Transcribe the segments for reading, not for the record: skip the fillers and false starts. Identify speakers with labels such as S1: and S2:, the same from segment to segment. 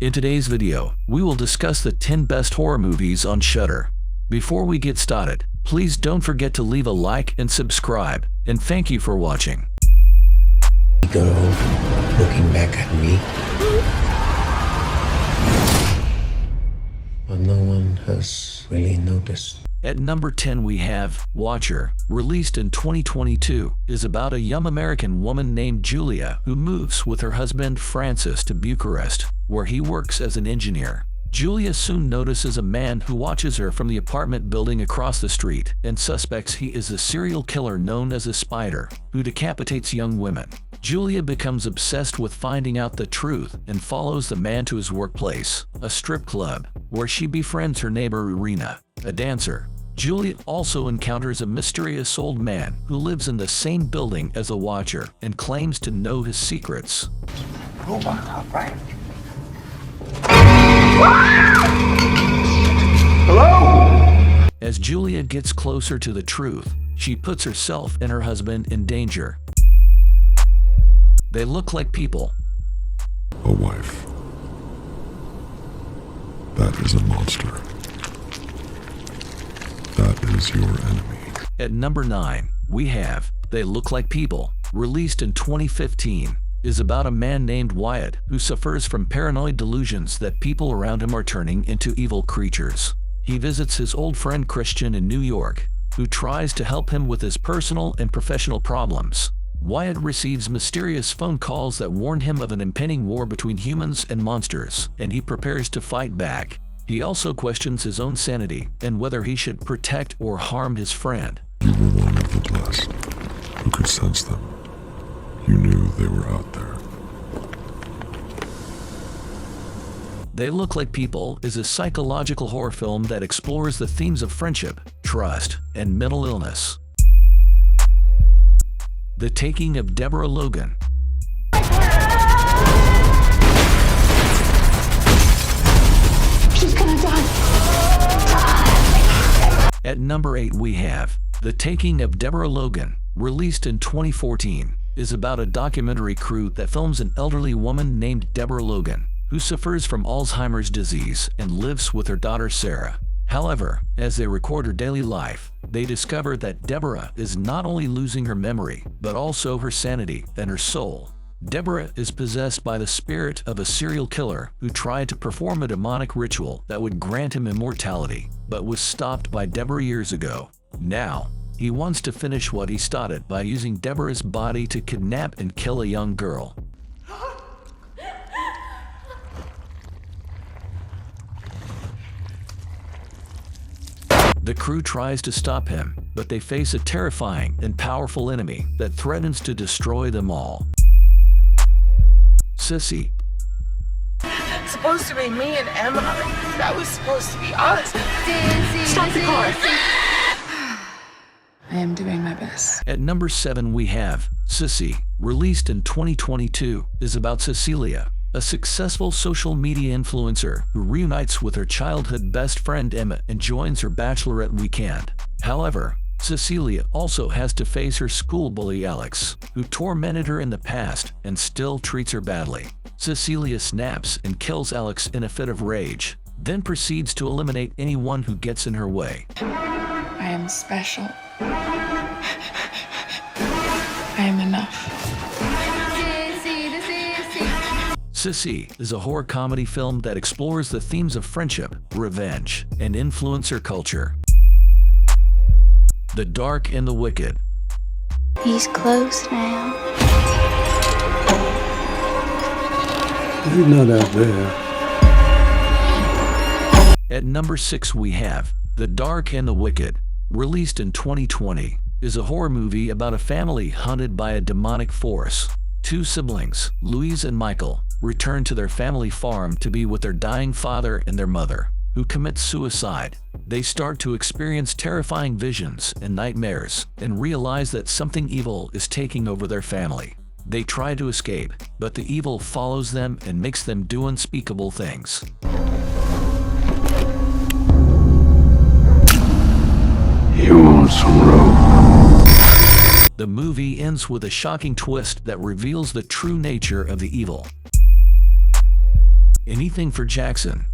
S1: In today's video, we will discuss the 10 best horror movies on Shudder. Before we get started, please don't forget to leave a like and subscribe, and thank you for watching.
S2: Girl looking back at me, but no one has really noticed.
S1: At number 10 we have Watcher, released in 2022, is about a young American woman named Julia who moves with her husband Francis to Bucharest, where he works as an engineer. Julia soon notices a man who watches her from the apartment building across the street and suspects he is a serial killer known as a Spider, who decapitates young women. Julia becomes obsessed with finding out the truth and follows the man to his workplace, a strip club, where she befriends her neighbor Irina, a dancer. Julia also encounters a mysterious old man who lives in the same building as the Watcher and claims to know his secrets.
S3: Robot, right? Hello?
S1: As Julia gets closer to the truth, she puts herself and her husband in danger. They look like people.
S4: A wife. That is a monster. That is your enemy.
S1: At number 9, we have They Look Like People, released in 2015, is about a man named Wyatt who suffers from paranoid delusions that people around him are turning into evil creatures. He visits his old friend Christian in New York, who tries to help him with his personal and professional problems. Wyatt receives mysterious phone calls that warn him of an impending war between humans and monsters, and he prepares to fight back. He also questions his own sanity and whether he should protect or harm his friend.
S4: You were one of the blessed who could sense them. You knew they were out there.
S1: They Look Like People is a psychological horror film that explores the themes of friendship, trust, and mental illness. The Taking of Deborah Logan.
S3: She's gonna die.
S1: At number 8 we have The Taking of Deborah Logan, released in 2014, is about a documentary crew that films an elderly woman named Deborah Logan, who suffers from Alzheimer's disease and lives with her daughter Sarah. However, as they record her daily life, they discover that Deborah is not only losing her memory, but also her sanity and her soul. Deborah is possessed by the spirit of a serial killer who tried to perform a demonic ritual that would grant him immortality, but was stopped by Deborah years ago. Now, he wants to finish what he started by using Deborah's body to kidnap and kill a young girl. The crew tries to stop him, but they face a terrifying and powerful enemy that threatens to destroy them all. Sissy.
S5: It's supposed to be me and Emma. That was supposed to be us. Stop the car.
S6: I am doing my best.
S1: At number 7 we have Sissy, released in 2022, is about Cecilia, a successful social media influencer who reunites with her childhood best friend Emma and joins her bachelorette weekend. However, Cecilia also has to face her school bully Alex, who tormented her in the past and still treats her badly. Cecilia snaps and kills Alex in a fit of rage, then proceeds to eliminate anyone who gets in her way.
S6: I am special. I am enough.
S1: Sissy is a horror comedy film that explores the themes of friendship, revenge, and influencer culture. The Dark and the Wicked.
S7: He's close now.
S2: He's not out there.
S1: At number 6 we have The Dark and the Wicked, released in 2020, is a horror movie about a family haunted by a demonic force. Two siblings, Louise and Michael, return to their family farm to be with their dying father and their mother, who commit suicide. They start to experience terrifying visions and nightmares and realize that something evil is taking over their family. They try to escape, but the evil follows them and makes them do unspeakable things.
S3: You want some rope?
S1: The movie ends with a shocking twist that reveals the true nature of the evil. Anything for Jackson.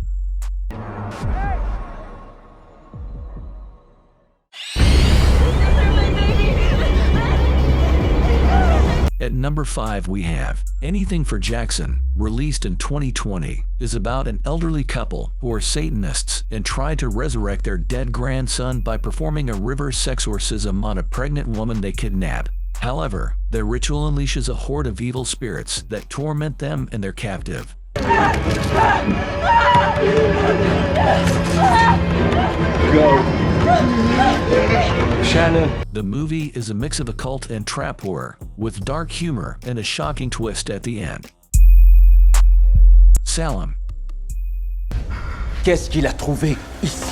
S1: At number 5 we have Anything for Jackson, released in 2020, is about an elderly couple who are Satanists and try to resurrect their dead grandson by performing a reverse exorcism on a pregnant woman they kidnap. However, their ritual unleashes a horde of evil spirits that torment them and their captive.
S2: Shannon.
S1: The movie is a mix of occult and trap horror, with dark humor and a shocking twist at the end. Salem.
S8: Qu'est-ce qu'il a trouvé ici?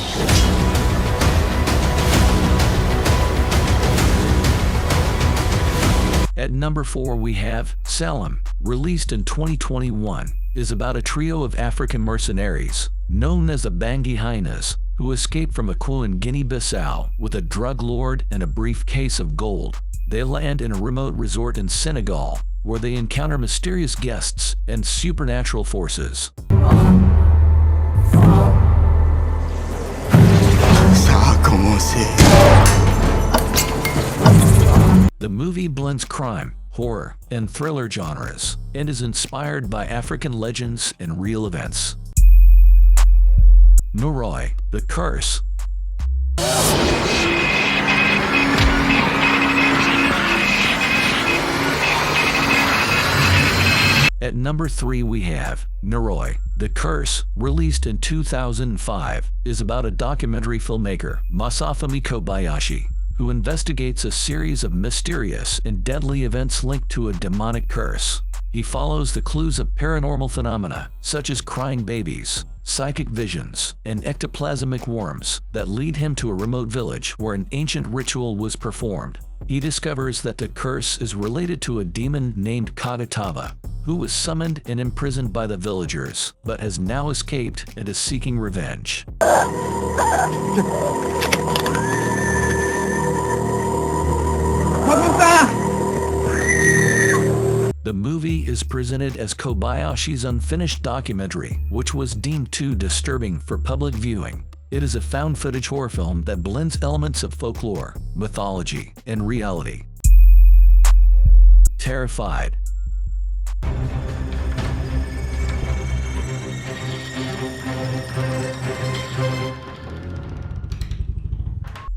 S1: At number 4 we have Salem, released in 2021, is about a trio of African mercenaries, known as the Bangi Hyenas, who escape from a coup in Guinea-Bissau with a drug lord and a briefcase of gold. They land in a remote resort in Senegal, where they encounter mysterious guests and supernatural forces. The movie blends crime, horror, and thriller genres, and is inspired by African legends and real events. Noroi, The Curse. At number 3 we have Noroi, The Curse, released in 2005, is about a documentary filmmaker, Masafumi Kobayashi, who investigates a series of mysterious and deadly events linked to a demonic curse. He follows the clues of paranormal phenomena, such as crying babies, psychic visions, and ectoplasmic worms that lead him to a remote village where an ancient ritual was performed. He discovers that the curse is related to a demon named Kagatava, who was summoned and imprisoned by the villagers, but has now escaped and is seeking revenge. The movie is presented as Kobayashi's unfinished documentary, which was deemed too disturbing for public viewing. It is a found-footage horror film that blends elements of folklore, mythology, and reality. Terrified.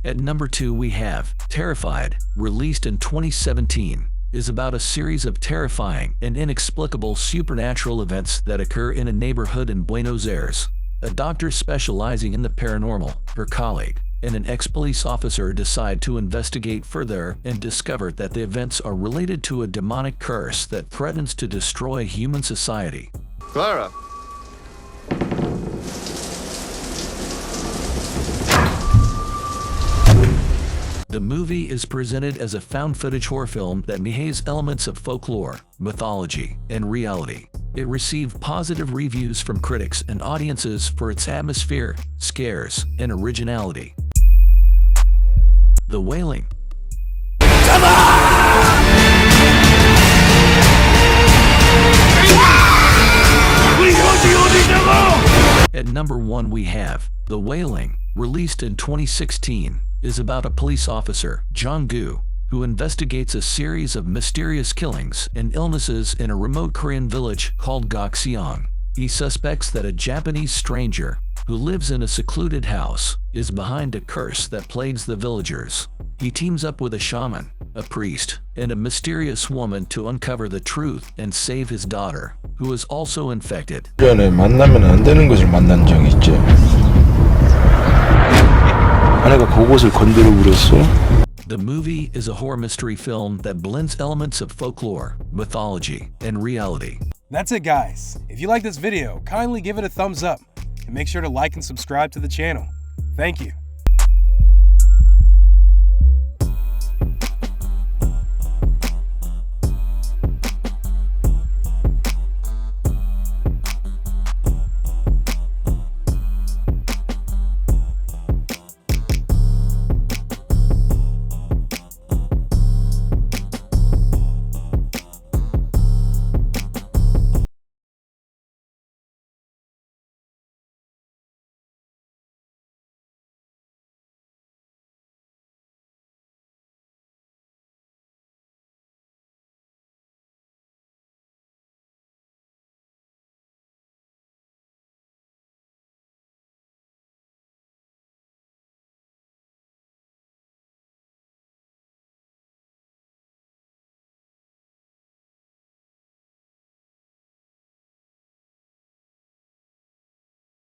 S1: At number 2 we have Terrified, released in 2017, is about a series of terrifying and inexplicable supernatural events that occur in a neighborhood in Buenos Aires. A doctor specializing in the paranormal, her colleague, and an ex-police officer decide to investigate further and discover that the events are related to a demonic curse that threatens to destroy human society.
S9: Clara.
S1: The movie is presented as a found-footage horror film that behaves elements of folklore, mythology, and reality. It received positive reviews from critics and audiences for its atmosphere, scares, and originality. The Wailing. At number 1 we have The Wailing, released in 2016, is about a police officer, Jong-gu, who investigates a series of mysterious killings and illnesses in a remote Korean village called Gokseong. He suspects that a Japanese stranger, who lives in a secluded house, is behind a curse that plagues the villagers. He teams up with a shaman, a priest, and a mysterious woman to uncover the truth and save his daughter, who is also infected.
S2: 전에 만나면 안 되는 것을 만난 적 있지. 아내가 그곳을 건드려 버렸어.
S1: The movie is a horror mystery film that blends elements of folklore, mythology, and reality.
S10: That's it, guys. If you like this video, kindly give it a thumbs up and make sure to like and subscribe to the channel. Thank you.